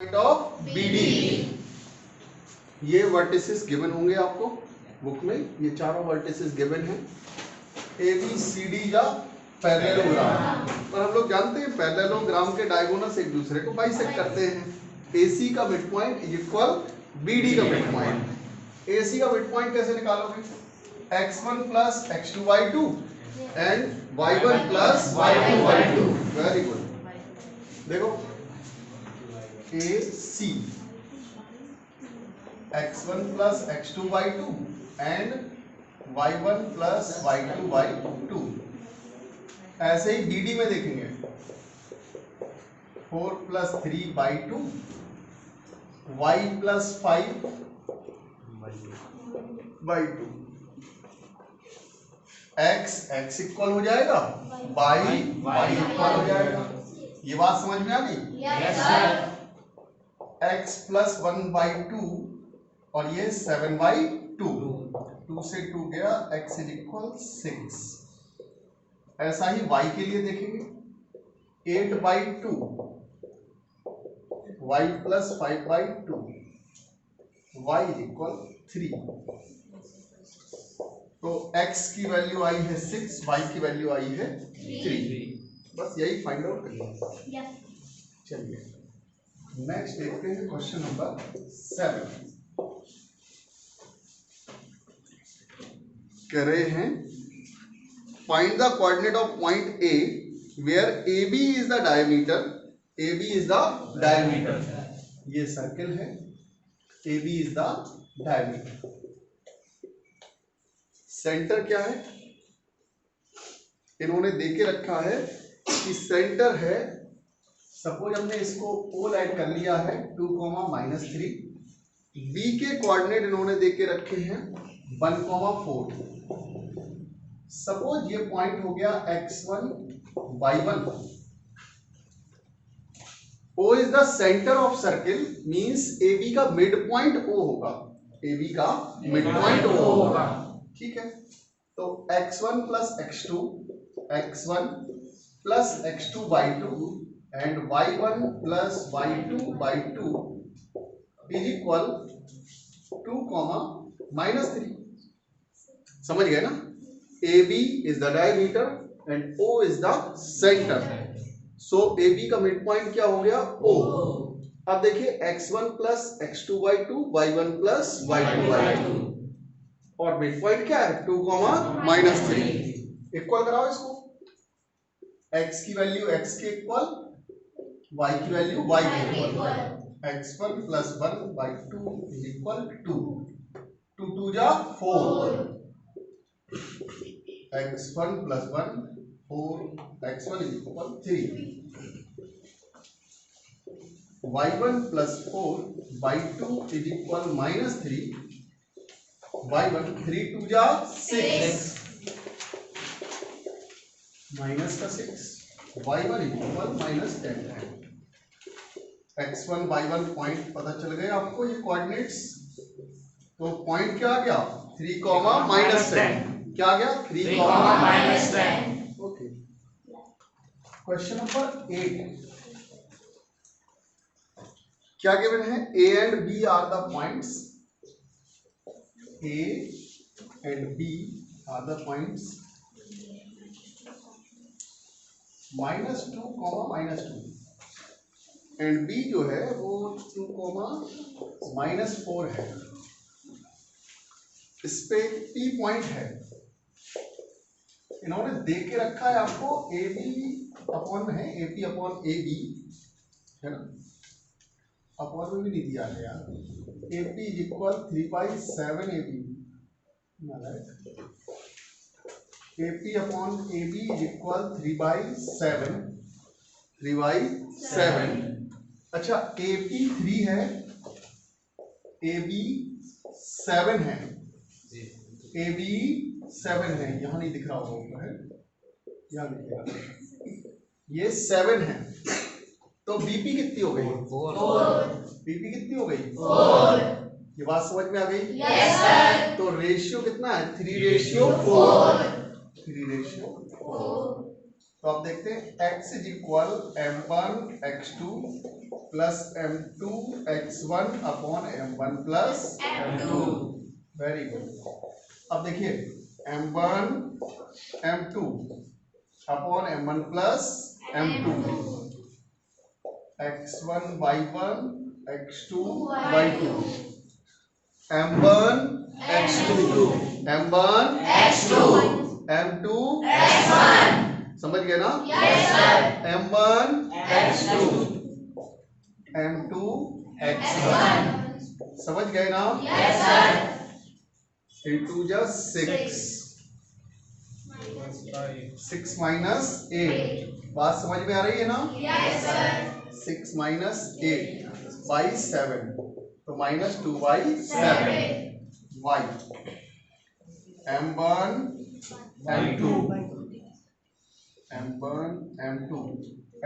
Point of BD। ये vertices given होंगे आपको बुक में, ये चारों वर्टिसेस गिवन हैं ABCD या पैरेललोग्राम। पर हम लोग जानते हैं पैरेललोग्राम के डायगोनल्स एक दूसरे को बाइसेक्ट करते हैं। AC का mid point is equal BD का मिड पॉइंट। AC का मिड पॉइंट कैसे निकालोगे? x1 plus x2y2 and y1 plus y2y2। Very good. देखो AC x1 plus x2y2 and y1 plus y2y2। ऐसे ही BD में देखेंगे 4 plus 3/2 y plus 5/2 x equal हो जाएगा y इक्वल हो जाएगा। ये बात समझ में आ गई? Yes sir. x प्लस 1/2 और ये 7/2, 2 से 2 गया, x इज इक्वल 6। ऐसा ही y के लिए देखेंगे 8/2 y plus 5/2 y is equal 3। तो x की वैल्यू आई है 6, y की वैल्यू आई है 3। बस यही फाइंड आउट करिए। चलिए नेक्स्ट देखते हैं क्वेश्चन नंबर 7। कह रहे हैं find the coordinate of point A where AB is the diameter. AB is the diameter, ये सर्किल है, AB is the diameter. Centre क्या है? इन्होंने देके रखा है कि सेंटर है, सपोज हमने इसको O ऐड कर लिया है 2, -3। B के कोऑर्डिनेट इन्होंने देके रखे हैं 1, 4। सपोज ये पॉइंट हो गया x1 y1। O is the centre of circle, means AB का मिड पॉइंट O होगा। AB का मिड पॉइंट O होगा, ठीक है। तो x1 plus x2, x1 plus x2/2 and y1 plus y2/2 is equal 2, -3। समझ गए ना? AB is the diameter and O is the centre. So AB का मिड पॉइंट क्या हो गया? O। अब देखिए x1 plus x2/2 y1 plus y2/2 और मिड पॉइंट क्या है? 2, -3। इक्वल कराओ इसको, x की वैल्यू x के इक्वल, y की वैल्यू y के equal. x1 plus 1/2 is equal 2, 2 2 जा 4, x1 plus 1 4, x1 is equal 3, y1 plus 4/2 is equal -3, y1 3 2 जा 6, माइनस का 6, y1 is equal -10। x1 y1 point पता चल गए आपको, ये कोऑर्डिनेट्स। तो पॉइंट क्या आ गया? 3, -10। क्या आ गया? 3, -10। ओके। क्वेश्चन नंबर 8 क्या गिवन है? A and B are the points. A and B are the points -2, -2 and B जो है वो 2, -4 है। इस पे P पॉइंट है, इन्होंने दे के रखा है आपको AB अपॉन में है AP अपॉन AB है ना, अपॉन में भी नहीं दिया है यार। AP is equal 3/7 AB, AP upon AB is equal 3/7, 3/7। अच्छा AP 3 है, AB 7 है, AB 7 है, यहां नहीं दिख रहा होगा ऊपर है, यहां दिखेगा, ये 7 है। तो BP कितनी हो गई? 4। BP कितनी हो गई? 4। ये बात समझ में आ गई? Yes sir. तो रेशियो कितना है? 3:4। 3:4। तो तो आप देखते हैं x is equal m1 x2 plus m2 x1 upon m1 plus m2। Very good. अब देखिए m1 m2 upon m1 plus m2, x1 y1 x2 y2, m1 x2 m1 x2 m2 x1। समझ गए ना? Yes sir. m1 x2 m2 x1। समझ गए ना? Yes sir. 3 2 जा 6 6 minus 8। बात समझ में आ रही है ना? Yes sir. 6 माइनस 8 बाई 7 तो minus 2 by 7 y m1 m2 m1 m2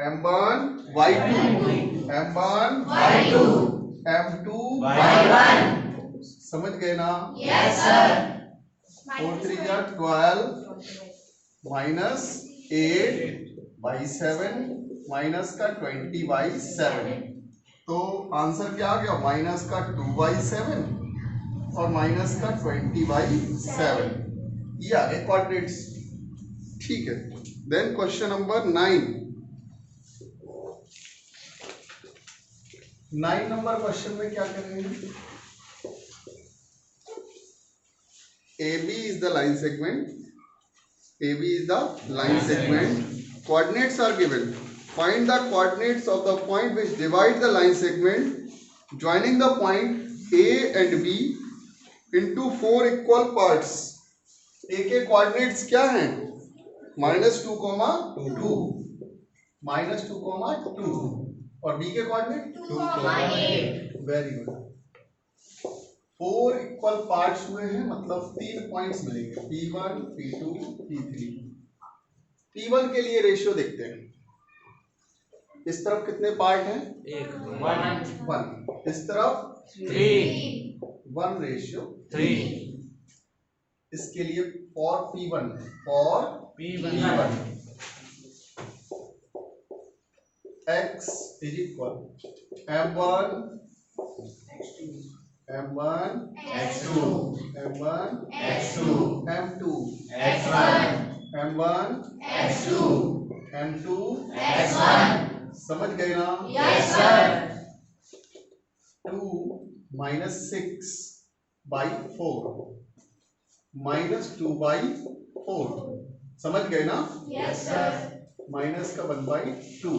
m1 y2 m1 y2 m2 y1। समझ गए ना? Yes sir. 4 3 जा 12 माइनस 8 बाई 7 माइनस का 20 बाई 7। तो आंसर क्या आ गया? माइनस का 2 बाई 7 और माइनस का 20 बाई 7। ये आ गए कोऑर्डिनेट्स। ठीक है। Then question number 9 number question में क्या करेंगे? AB is the line segment. AB is the line segment. Coordinates are given. Find the coordinates of the point which divide the line segment, joining the point A and B into 4 equal parts. A के coordinates क्या हैं? -2, 2 -2, 2 और B के coordinate 2, 8। Very good. 4 equal parts हुए हैं, मतलब 3 points मिलेंगे, P1 P2 P3। P1 के लिए रेशियो देखते हैं। इस तरफ कितने पार्ट हैं? 1। इस तरफ 3 1 रेशियो 3। इसके लिए for P1 for P1 x is equal m1 m1 x2 m1 x2 m2 x1 m1 x2 m2 x1। समझ गए ना? Yes sir. 2 minus 6 by 4 minus 2 by 4। समझ गए ना? Yes sir. माइनस का 1 by 2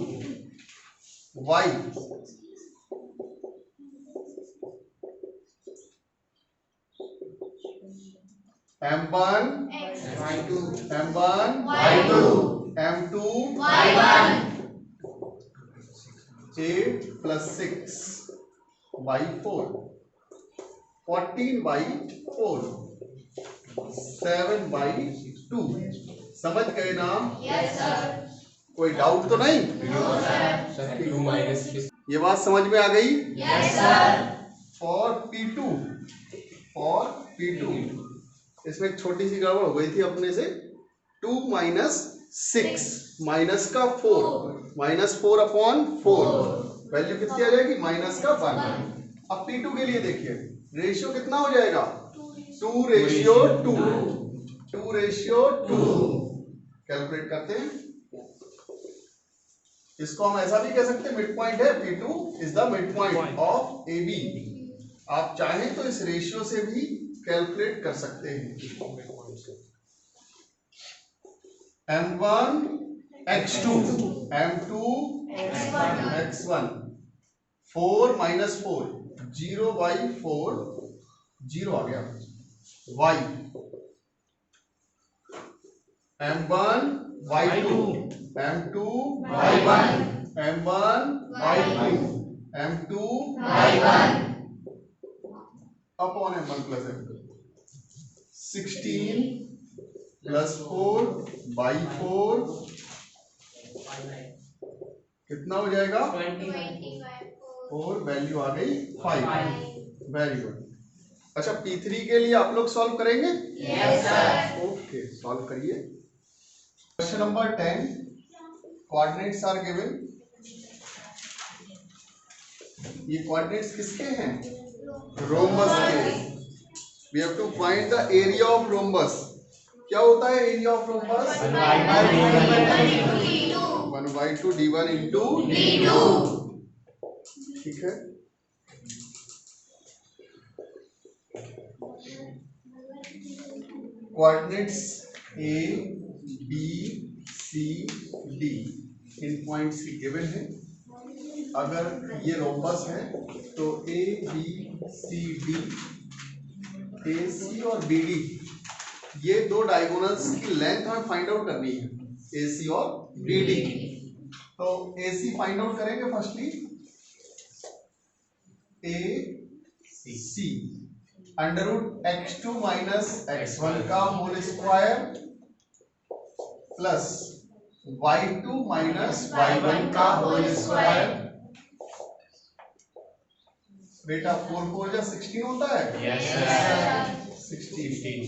y m1 y2 m1 y2 m2 y1। 8 plus 6 by 4 14 by 4 7 by 2। समझ गए ना? Yes sir. कोई डाउट तो नहीं? No sir. ये बात समझ में आ गई? Yes sir. फॉर P2 इसमें एक छोटी सी गड़बड़ हो गई थी अपने से। 2 माइनस 6 माइनस का 4 माइनस 4 अपॉन 4 वैल्यू कितनी आ जाएगी? माइनस का 1। अब P2 के लिए देखिए रेशियो कितना हो जाएगा? 2 रेशियो 2 2 रेशियो 2। कैलकुलेट करते हैं। इसको हम ऐसा भी कह सकते हैं, मिड पॉइंट है P2 is the mid point of AB। आप चाहें तो इस रेशियो से भी कैलकुलेट कर सकते हैं। M1 x2 M2 x1 4 minus 4 0 by 4 0 आ गया y m1 y2 m2 y1 m1 y2 m2 y1 upon m1 plus m2 16 plus 4 by 4 कितना हो जाएगा? 4 वैल्यू आ गई 5। Very good. अच्छा P3 के लिए आप लोग सॉल्व करेंगे? Yes sir. ओके सॉल्व करिए। Question number 10 coordinates are given, ये कोऑर्डिनेट्स किसके हैं? रोम्बस के। We have to find the area of rhombus. क्या होता है area of rhombus? 1/2 d1 into d2। ठीक है, coordinates A B C D इन पॉइंट्स की गिवन है। अगर ये रोम्बस है तो ए बी सी डी, ए सी और बी डी, ये दो डायगोनल्स की लेंथ हमें फाइंड आउट करनी है, ए सी और बी डी। तो ए सी फाइंड आउट करेंगे firstly, A C under root x2 minus x1 का whole square plus y2 minus y1 का होल स्क्वायर। बेटा 4 4 जा 16 होता है? Yes, sir. 16।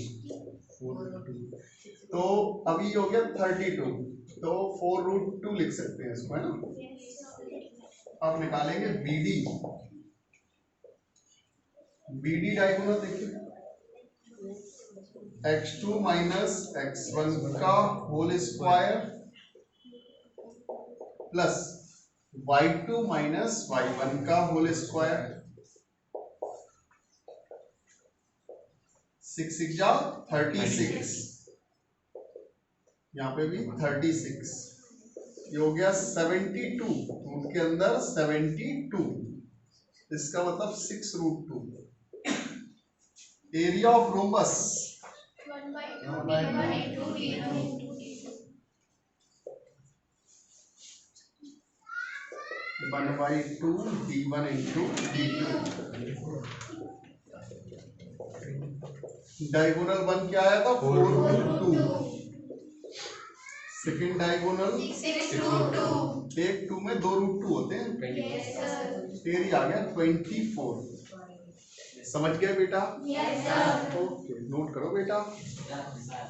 तो अभी हो गया 32, तो 4√2 लिख सकते हैं इसको, है ना। अब निकालेंगे BD। BD डायगोनल देखिए, x2 माइनस x1 का whole square plus y2 minus y1 का होल स्क्वायर। 6 6 जा 36, यहाँ पे भी 36, ये हो गया 72, रूट के अंदर 72, इसका मतलब 6√2। Area of rhombus 1/2 d1 into d2। Diagonal 1 क्या आया था? 4√2। Second diagonal 6√2। एक 2 में 2√2 होते हैं। Yes, sir. एरिया आ गया 24। समझ गए बेटा? Yes, sir. ओके, नोट करो बेटा। Yes, sir.